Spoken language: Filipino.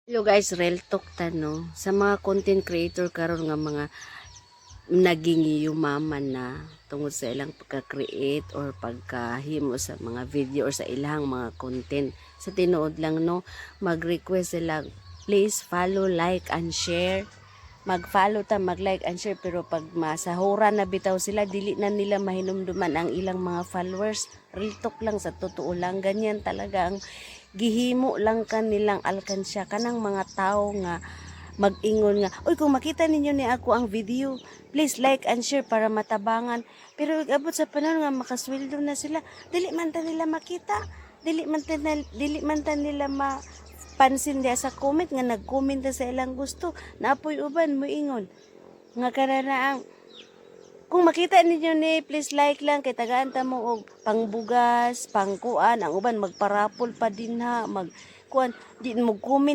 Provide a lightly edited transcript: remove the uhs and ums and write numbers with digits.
Hello guys, real talk ta no. Sa mga content creator karon nga mga naging yumaman na tungod sa ilang pagka-create or pagkahimo sa mga video or sa ilang mga content. Sa tinuod lang no, mag-request sila please follow, like and share. Mag-follow ta, mag-like and share, pero pag masahura na bitaw sila, dili na nila mahinumduman ang ilang mga followers. Real talk lang, sa totoo lang, ganyan talaga ang gihimo lang kanilang alkansya kanang mga tao nga mag-ingon nga, uy, kung makita ninyo ni ako ang video, please like and share para matabangan. Pero abot sa panahon nga makasweldo na sila, dili man ta nila makita, dili man ta nila pansin dia sa comment nga nag-comment ta sa ilang gusto. Naapoy uban mo ingon nga karanaang kung makita ninyo ni please like lang kay tagaan ta mo og pangbugas, pangkuan, ang uban magparapol pa din ha, mag kuan di mo comment